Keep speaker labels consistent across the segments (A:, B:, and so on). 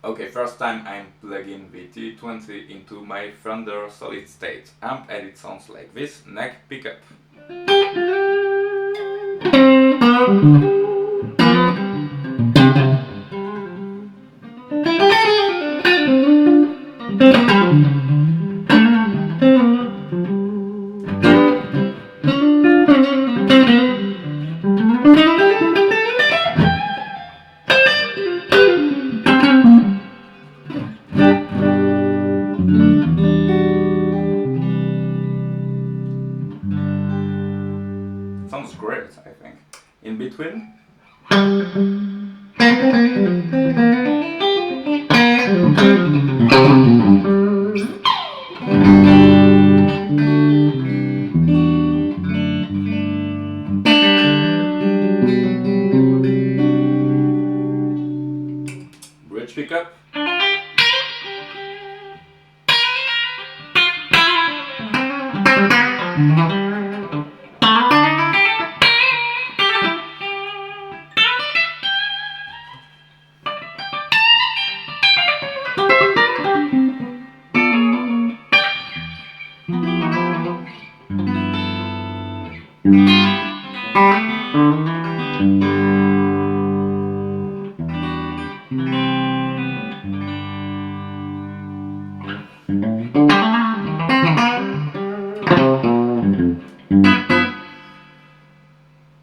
A: Okay, first time I'm plugging the TE20 into my Fender solid state amp and it sounds like this neck pickup. Sounds great, I think. In between, bridge pickup.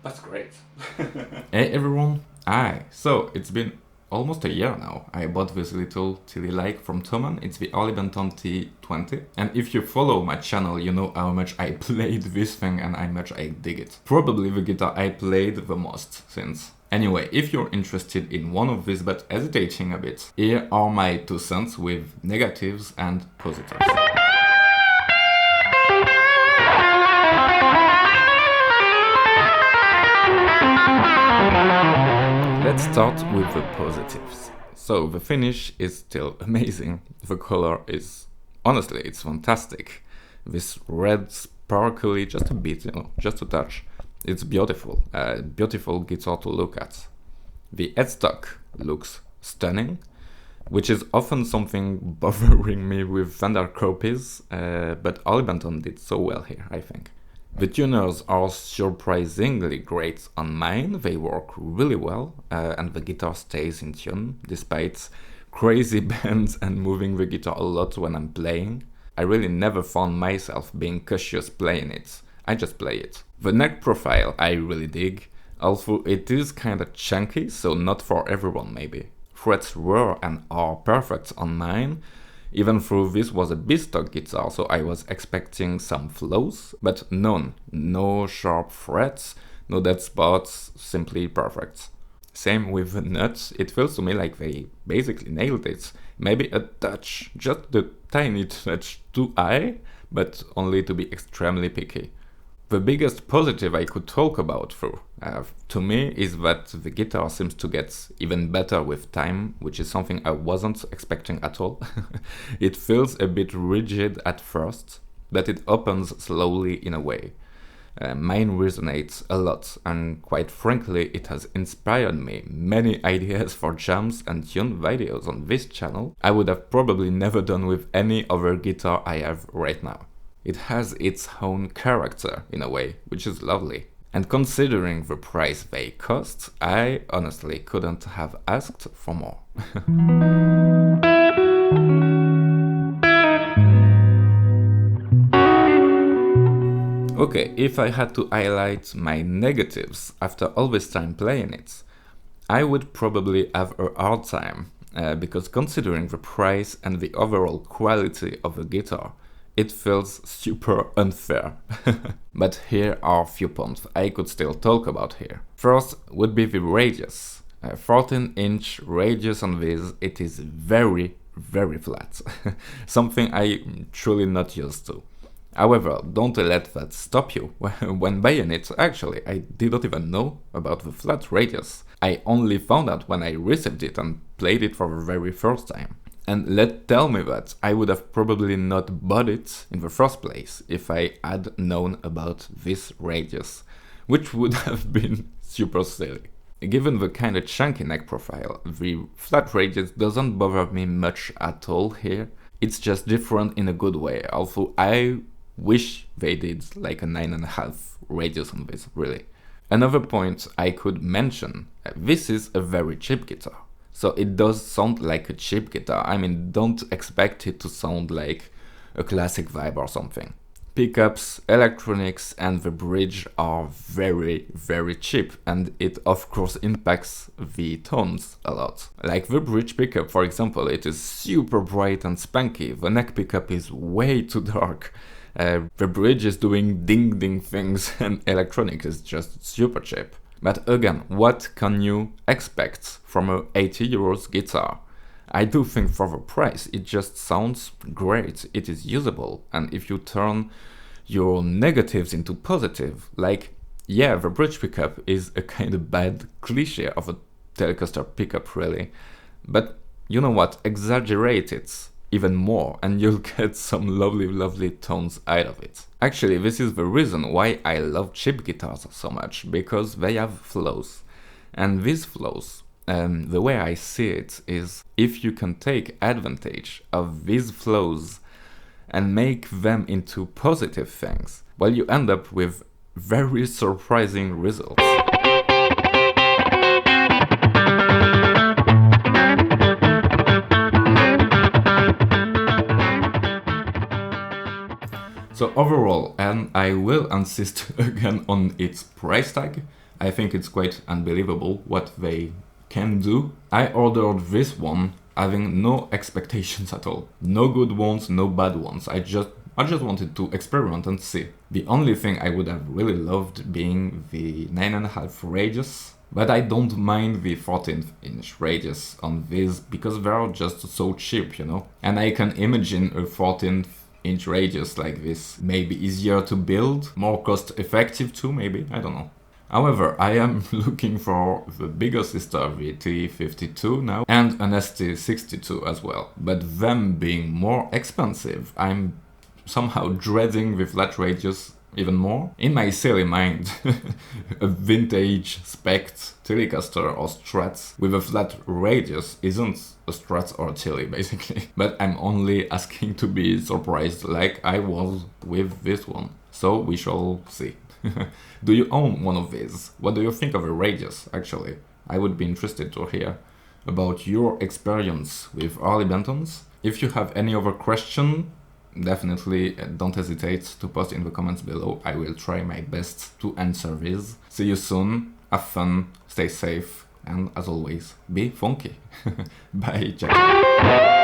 A: That's great.
B: Hey everyone! So it's been almost a year now. I bought this little TE-like from Thomann. It's the Harley Benton TE20. And if you follow my channel, you know how much I played this thing and how much I dig it. Probably the guitar I played the most since. Anyway, if you're interested in one of these but hesitating a bit, here are my 2 cents with negatives and positives. Let's start with the positives. So the finish is still amazing. The color is, honestly, it's fantastic. This red sparkly, just a bit, just a touch. It's beautiful, a beautiful guitar to look at. The headstock looks stunning, which is often something bothering me with Fender copies, but Harley Benton did so well here, I think. The tuners are surprisingly great on mine, they work really well, and the guitar stays in tune, despite crazy bends and moving the guitar a lot when I'm playing. I really never found myself being cautious playing it, I just play it. The neck profile I really dig, although it is kinda chunky, so not for everyone maybe. Frets were and are perfect on mine, even though this was a B-stock guitar, so I was expecting some flaws, but none. No sharp frets, no dead spots, simply perfect. Same with the nuts, it feels to me like they basically nailed it. Maybe a touch, just the tiny touch too high, but only to be extremely picky. The biggest positive I could talk about though, to me, is that the guitar seems to get even better with time, which is something I wasn't expecting at all. It feels a bit rigid at first, but it opens slowly in a way. Mine resonates a lot, and quite frankly, it has inspired me many ideas for jams and tune videos on this channel I would have probably never done with any other guitar I have right now. It has its own character, in a way, which is lovely. And considering the price they cost, I honestly couldn't have asked for more. Okay, if I had to highlight my negatives after all this time playing it, I would probably have a hard time, because considering the price and the overall quality of the guitar, it feels super unfair. But here are a few points I could still talk about here. First would be the radius. 14-inch radius on this, it is very, very flat. Something I'm truly not used to. However, don't let that stop you when buying it. Actually, I didn't even know about the flat radius. I only found out when I received it and played it for the very first time. And tell me that I would have probably not bought it in the first place if I had known about this radius, which would have been super silly. Given the kind of chunky neck profile, the flat radius doesn't bother me much at all here. It's just different in a good way, although I wish they did like a 9.5 radius on this, really. Another point I could mention, this is a very cheap guitar. So it does sound like a cheap guitar. I mean, don't expect it to sound like a classic vibe or something. Pickups, electronics and the bridge are very, very cheap, and it of course impacts the tones a lot. Like the bridge pickup, for example, it is super bright and spanky. The neck pickup is way too dark. The bridge is doing ding ding things and electronics is just super cheap. But again, what can you expect from a 80 euros guitar? I do think for the price it just sounds great, it is usable, and if you turn your negatives into positive, like, yeah, the bridge pickup is a kind of bad cliche of a Telecaster pickup really, but you know what, exaggerate it even more and you'll get some lovely tones out of it. Actually, this is the reason why I love cheap guitars so much, because they have flows, and these flows, the way I see it is, if you can take advantage of these flows and make them into positive things, well, you end up with very surprising results. So overall, and I will insist again on its price tag, I think it's quite unbelievable what they can do. I ordered this one having no expectations at all. No good ones, no bad ones. I just wanted to experiment and see. The only thing I would have really loved being the 9.5 radius, but I don't mind the 14-inch radius on this because they're just so cheap, you know? And I can imagine a 14-inch radius like this maybe easier to build, more cost effective too, maybe, I don't know. However, I am looking for the bigger sister, the TE52 now, and an ST62 as well. But them being more expensive, I'm somehow dreading the flat radius even more. In my silly mind, a vintage spec Telecaster or Strat with a flat radius isn't a Strat or a Tele, basically. But I'm only asking to be surprised like I was with this one. So we shall see. Do you own one of these? What do you think of a radius, actually? I would be interested to hear about your experience with Harley Bentons. If you have any other question, definitely don't hesitate to post in the comments below. I will try my best to answer these. See you soon, have fun, stay safe, and as always, be funky. Bye, Jack.